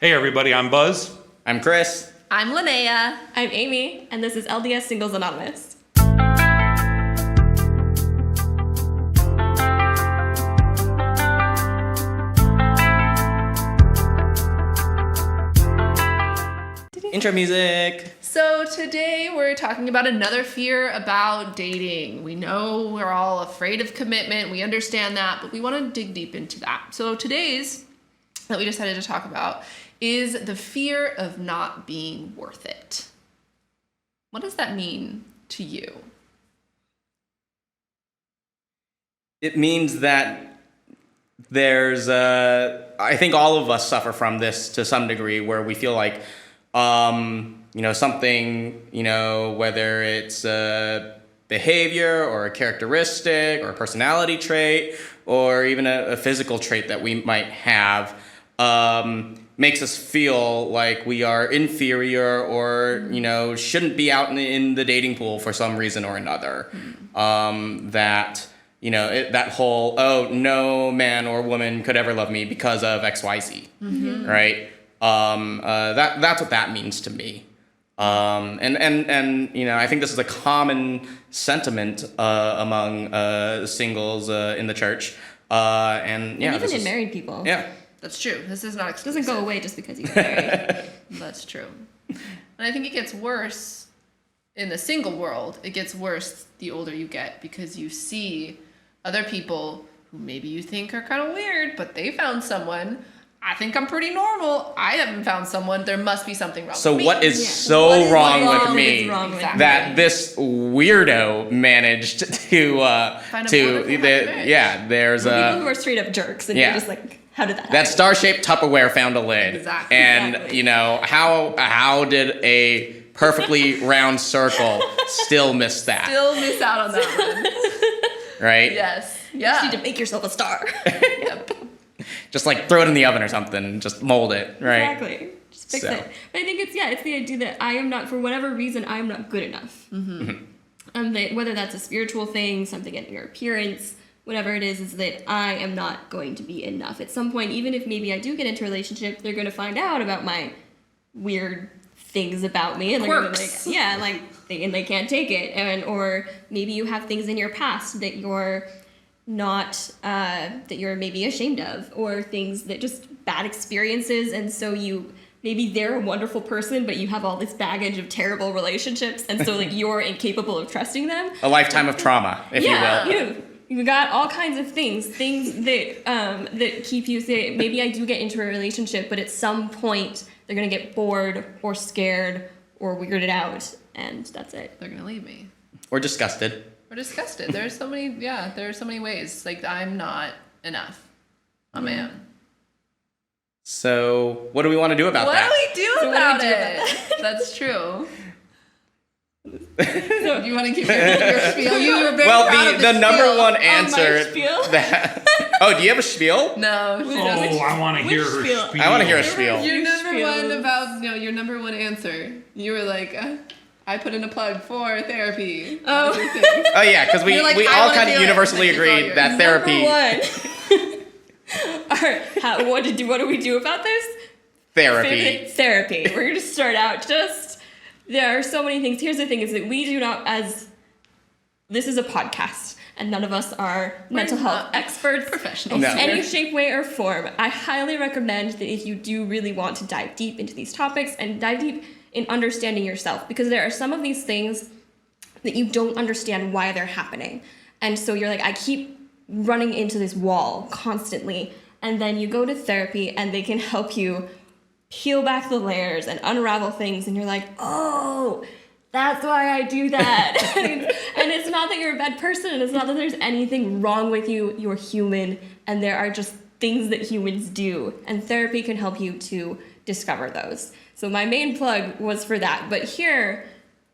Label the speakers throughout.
Speaker 1: Hey everybody, I'm Buzz.
Speaker 2: I'm Chris.
Speaker 3: I'm Linnea.
Speaker 4: I'm Amy, and this is LDS Singles Anonymous.
Speaker 2: Intro music.
Speaker 3: So today we're talking about another fear about dating. We know we're all afraid of commitment. We understand that, but we want to dig deep into that. So today's that we decided to talk about is the fear of not being worth it. What does that mean to you?
Speaker 2: It means that there's I think all of us suffer from this to some degree, where we feel like something, whether it's a behavior or a characteristic or a personality trait or even a physical trait that we might have, makes us feel like we are inferior or, shouldn't be out in the dating pool for some reason or another. That whole, no man or woman could ever love me because of XYZ, right? That's what that means to me. And I think this is a common sentiment among singles in the church.
Speaker 4: And even in married people.
Speaker 2: Yeah.
Speaker 3: That's true. This is not
Speaker 4: It
Speaker 3: exclusive.
Speaker 4: doesn't go away just because you get married.
Speaker 3: That's true. And I think it gets worse in the single world. It gets worse the older you get because you see other people who maybe you think are kind of weird, but they found someone. I think I'm pretty normal. I haven't found someone. There must be something wrong with me.
Speaker 2: So what is wrong with me that this weirdo managed to there's
Speaker 4: people who are straight up jerks, and you're just like, how did that happen?
Speaker 2: That star-shaped Tupperware found a lid.
Speaker 3: Exactly.
Speaker 2: And how did a perfectly round circle still miss that?
Speaker 3: Still miss out on that one.
Speaker 2: Right?
Speaker 3: Yes.
Speaker 4: You
Speaker 3: Yeah.
Speaker 4: just need to make yourself a star.
Speaker 3: Yep.
Speaker 2: Just like throw it in the oven or something and just mold it, right?
Speaker 4: Exactly. Just fix it. But I think it's the idea that I am not, for whatever reason, I am not good enough. And that whether that's a spiritual thing, something in your appearance, whatever it is that I am not going to be enough. At some point, even if maybe I do get into a relationship, they're going to find out about my weird things about me, and they're going to they can't take it, or maybe you have things in your past that you're not that you're maybe ashamed of, or things that just bad experiences, and so maybe they're a wonderful person, but you have all this baggage of terrible relationships, and so like you're incapable of trusting them.
Speaker 2: A lifetime of trauma, if you will.
Speaker 4: You got all kinds of things that keep you say, maybe I do get into a relationship, but at some point they're gonna get bored or scared or weirded out, and that's it.
Speaker 3: They're gonna leave me.
Speaker 2: Or disgusted.
Speaker 3: We're disgusted. There are so many ways. Like, I'm not enough on my own.
Speaker 2: So what do we want to do about that?
Speaker 3: What do we do about it? That's true. So, do you want to give your spiel? You were very proud of
Speaker 2: the number
Speaker 3: spiel.
Speaker 2: one answer
Speaker 4: spiel?
Speaker 2: that. Oh, do you have a spiel?
Speaker 3: No.
Speaker 1: I want to hear her
Speaker 4: spiel?
Speaker 1: spiel.
Speaker 2: I want to hear a spiel.
Speaker 3: Your number one answer. You were like, I put in a plug for therapy.
Speaker 4: Oh.
Speaker 2: Oh yeah, because we all kind of universally agreed that therapy.
Speaker 4: All right, what do we do about this?
Speaker 2: Therapy.
Speaker 4: Therapy. We're going to start out there are so many things. Here's the thing is that we do not, this is a podcast, and none of us are mental health experts
Speaker 3: professionals
Speaker 4: in any shape, way, or form. I highly recommend that if you do really want to dive deep into these topics and dive deep in understanding yourself, because there are some of these things that you don't understand why they're happening. And so you're like, I keep running into this wall constantly. And then you go to therapy and they can help you peel back the layers and unravel things, and you're like, oh, that's why I do that. And it's not that you're a bad person, and it's not that there's anything wrong with you. You're human, and there are just things that humans do, and therapy can help you to discover those. So my main plug was for that. But here,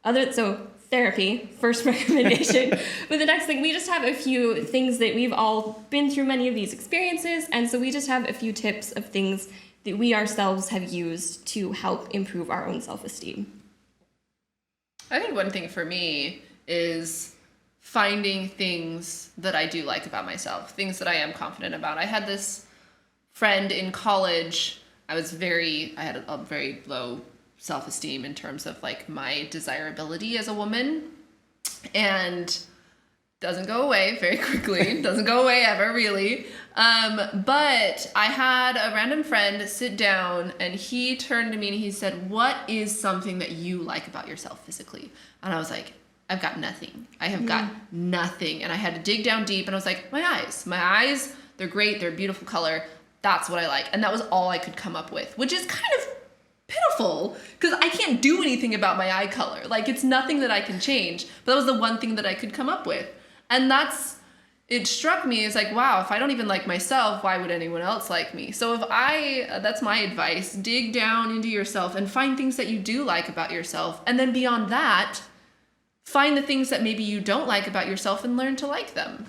Speaker 4: therapy, first recommendation. But the next thing, we just have a few things that we've all been through many of these experiences, and so we just have a few tips of things that we ourselves have used to help improve our own self-esteem.
Speaker 3: I think one thing for me is finding things that I do like about myself, things that I am confident about. I had this friend in college I had a very low self-esteem in terms of like my desirability as a woman, and doesn't go away very quickly. Doesn't go away ever, really. But I had a random friend sit down, and he turned to me and he said, "What is something that you like about yourself physically?" And I was like, "I've got nothing. I have got nothing." And I had to dig down deep, and I was like, my eyes, they're great. They're a beautiful color. That's what I like. And that was all I could come up with, which is kind of pitiful because I can't do anything about my eye color. Like, it's nothing that I can change. But that was the one thing that I could come up with. And it struck me as like, wow, if I don't even like myself, why would anyone else like me? So that's my advice, dig down into yourself and find things that you do like about yourself. And then beyond that, find the things that maybe you don't like about yourself and learn to like them.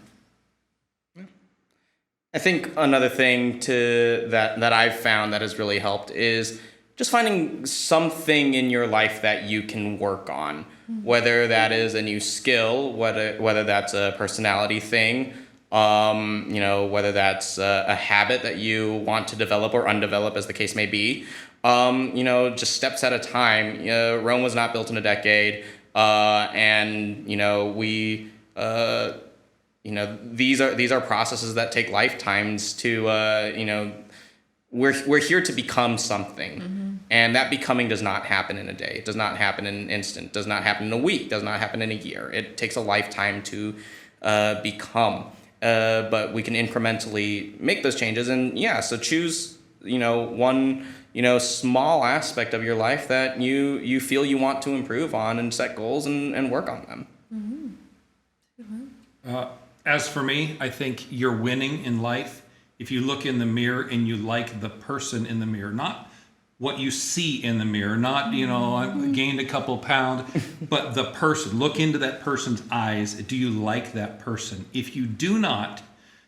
Speaker 2: I think another thing that I've found that has really helped is just finding something in your life that you can work on, whether that is a new skill, whether that's a personality thing, whether that's a habit that you want to develop or undevelop, as the case may be. Just steps at a time. Rome was not built in a decade, and these are processes that take lifetimes to we're here to become something, and that becoming does not happen in a day. It does not happen in an instant. Does not happen in a week. Does not happen in a year. It takes a lifetime to become. But we can incrementally make those changes, and so choose one small aspect of your life that you feel you want to improve on, and set goals and work on them.
Speaker 1: As for me, I think you're winning in life if you look in the mirror and you like the person in the mirror, not what you see in the mirror, not, I gained a couple pounds, but the person. Look into that person's eyes. Do you like that person? If you do not,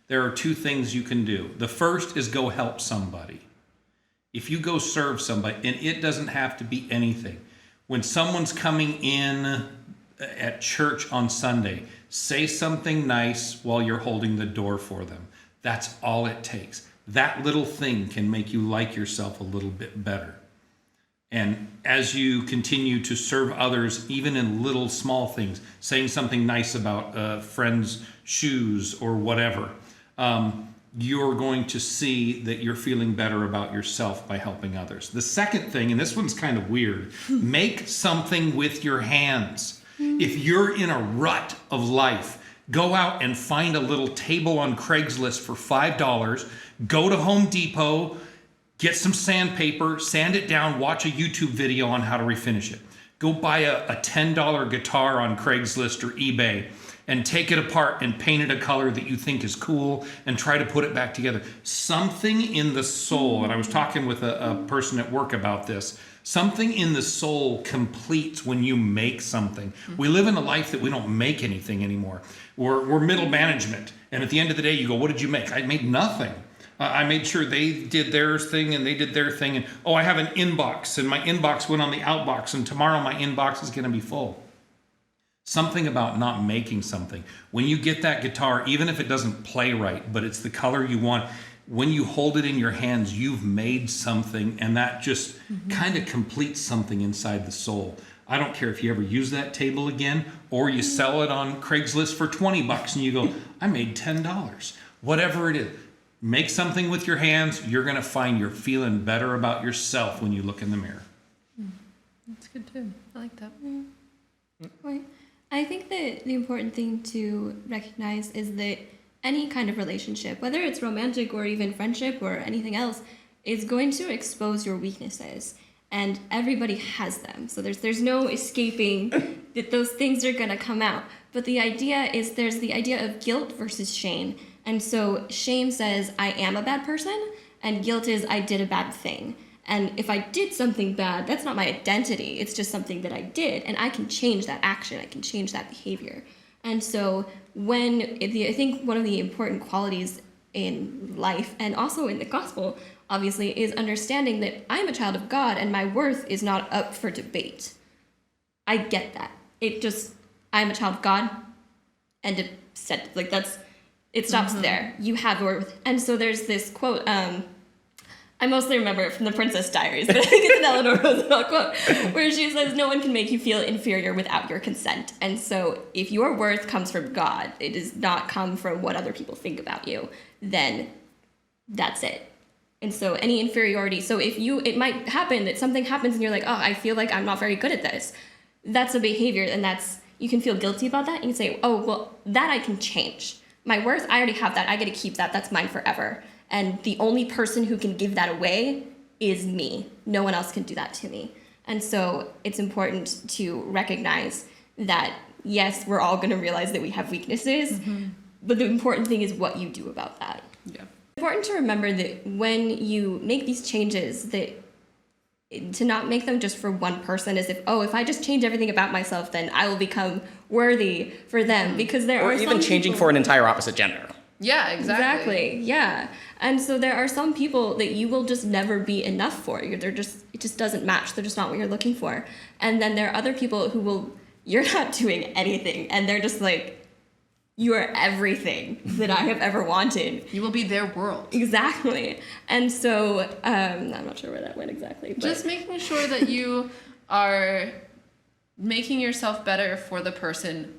Speaker 1: there are two things you can do. The first is go help somebody. If you go serve somebody, and it doesn't have to be anything. When someone's coming in at church on Sunday, say something nice while you're holding the door for them. That's all it takes. That little thing can make you like yourself a little bit better. And as you continue to serve others, even in little small things, saying something nice about a friend's shoes or whatever, you're going to see that you're feeling better about yourself by helping others. The second thing, and this one's kind of weird, make something with your hands. If you're in a rut of life, go out and find a little table on Craigslist for $5. Go to Home Depot, get some sandpaper, sand it down, watch a YouTube video on how to refinish it. Go buy a $10 guitar on Craigslist or eBay and take it apart and paint it a color that you think is cool and try to put it back together. Something in the soul, and I was talking with a person at work about this, something in the soul completes when you make something. We live in a life that we don't make anything anymore. We're middle management, and at the end of the day, you go, what did you make? I made nothing. I made sure they did their thing and they did their thing, and I have an inbox, and my inbox went on the outbox, and tomorrow my inbox is gonna be full. Something about not making something. When you get that guitar, even if it doesn't play right, but it's the color you want, when you hold it in your hands, you've made something, and that just kind of completes something inside the soul. I don't care if you ever use that table again, or you sell it on Craigslist for $20 and you go, I made $10. Whatever it is, make something with your hands. You're going to find you're feeling better about yourself when you look in the mirror.
Speaker 3: That's good too. I like that.
Speaker 4: Right. I think that the important thing to recognize is that any kind of relationship, whether it's romantic or even friendship or anything else, is going to expose your weaknesses. And everybody has them. So there's no escaping that those things are going to come out. But the idea is there's the idea of guilt versus shame. And so shame says, I am a bad person, and guilt is, I did a bad thing. And if I did something bad, that's not my identity. It's just something that I did, and I can change that action. I can change that behavior. And so I think one of the important qualities in life and also in the gospel, obviously, is understanding that I'm a child of God and my worth is not up for debate. I get that. I'm a child of God, and it stops there. You have worth. And so there's this quote, I mostly remember it from the Princess Diaries, but I think it's an Eleanor Roosevelt quote where she says, no one can make you feel inferior without your consent. And so if your worth comes from God, it does not come from what other people think about you, then that's it. And so any inferiority, so it might happen that something happens and you're like, oh, I feel like I'm not very good at this. That's a behavior, and you can feel guilty about that. You can say, oh, well, that I can change. My worth, I already have that. I get to keep that. That's mine forever. And the only person who can give that away is me. No one else can do that to me. And so it's important to recognize that, yes, we're all going to realize that we have weaknesses, but the important thing is what you do about that.
Speaker 3: Yeah.
Speaker 4: It's important to remember that when you make these changes, that to not make them just for one person, as if, oh, if I just change everything about myself, then I will become worthy for them. Because there are
Speaker 2: even
Speaker 4: some
Speaker 2: changing
Speaker 4: people,
Speaker 2: for an entire opposite gender.
Speaker 3: Yeah, exactly.
Speaker 4: Yeah. And so there are some people that you will just never be enough for. It just doesn't match. They're just not what you're looking for. And then there are other people who you're not doing anything, and they're just like, you are everything that I have ever wanted.
Speaker 3: You will be their world.
Speaker 4: Exactly. And so I'm not sure where that went exactly. But
Speaker 3: Just making sure that you are making yourself better for the person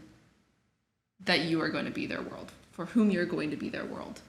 Speaker 3: that you are going to be their world, for whom you're going to be their world.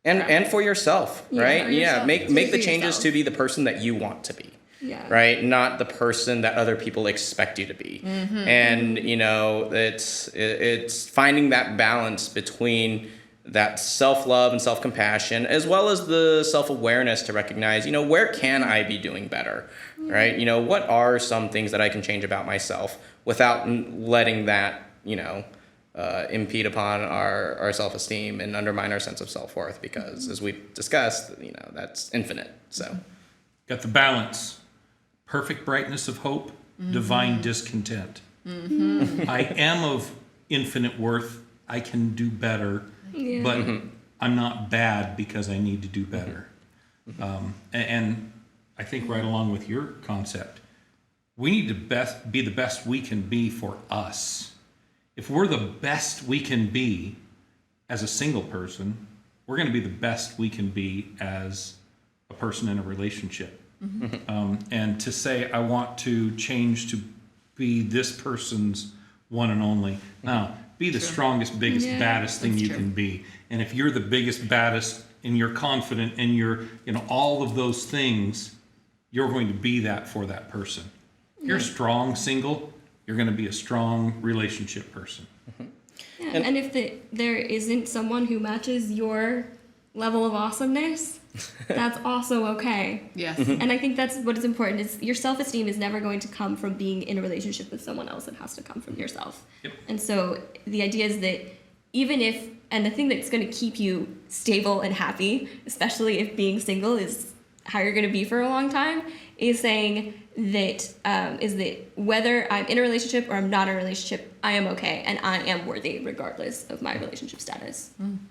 Speaker 2: And for yourself,
Speaker 4: Yeah,
Speaker 2: right?
Speaker 4: for
Speaker 2: Yeah,
Speaker 4: yourself.
Speaker 2: make
Speaker 3: To
Speaker 2: the
Speaker 3: be
Speaker 2: changes
Speaker 3: yourself.
Speaker 2: to be the person that you want to be.
Speaker 4: yeah.
Speaker 2: Right, not the person that other people expect you to be. And it's finding that balance between that self-love and self-compassion, as well as the self-awareness to recognize, where can I be doing better, right? What are some things that I can change about myself without letting that impede upon our self-esteem and undermine our sense of self-worth, because as we discussed, that's infinite. So
Speaker 1: Got the balance. Perfect brightness of hope, divine discontent. I am of infinite worth. I can do better, but I'm not bad because I need to do better. And I think right along with your concept, we need to be the best we can be for us. If we're the best we can be as a single person, we're going to be the best we can be as a person in a relationship. And to say, I want to change to be this person's one and only. No, be the strongest, biggest, baddest thing you can be. And if you're the biggest, baddest, and you're confident, and you're, all of those things, you're going to be that for that person. If you're strong single, you're going to be a strong relationship person.
Speaker 4: Yeah, and if there isn't someone who matches your level of awesomeness, that's also okay.
Speaker 3: Yes.
Speaker 4: And I think that's what is important, is your self-esteem is never going to come from being in a relationship with someone else. It has to come from yourself.
Speaker 1: Yep.
Speaker 4: And so the idea is that and the thing that's going to keep you stable and happy, especially if being single is how you're going to be for a long time, is saying that whether I'm in a relationship or I'm not in a relationship, I am okay and I am worthy regardless of my relationship status.
Speaker 1: Bam.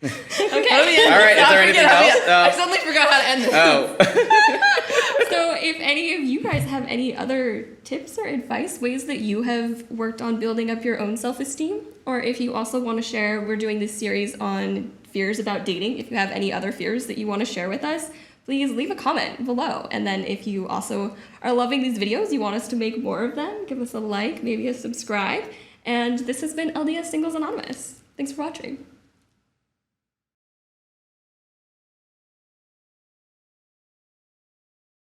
Speaker 4: Okay.
Speaker 2: all right, is there anything else?
Speaker 3: I suddenly forgot how to end this.
Speaker 4: So if any of you guys have any other tips or advice, ways that you have worked on building up your own self-esteem, or if you also want to share, we're doing this series on fears about dating. If you have any other fears that you want to share with us, please leave a comment below. And then if you also are loving these videos, you want us to make more of them, give us a like, maybe a subscribe. And this has been LDS Singles Anonymous. Thanks for watching.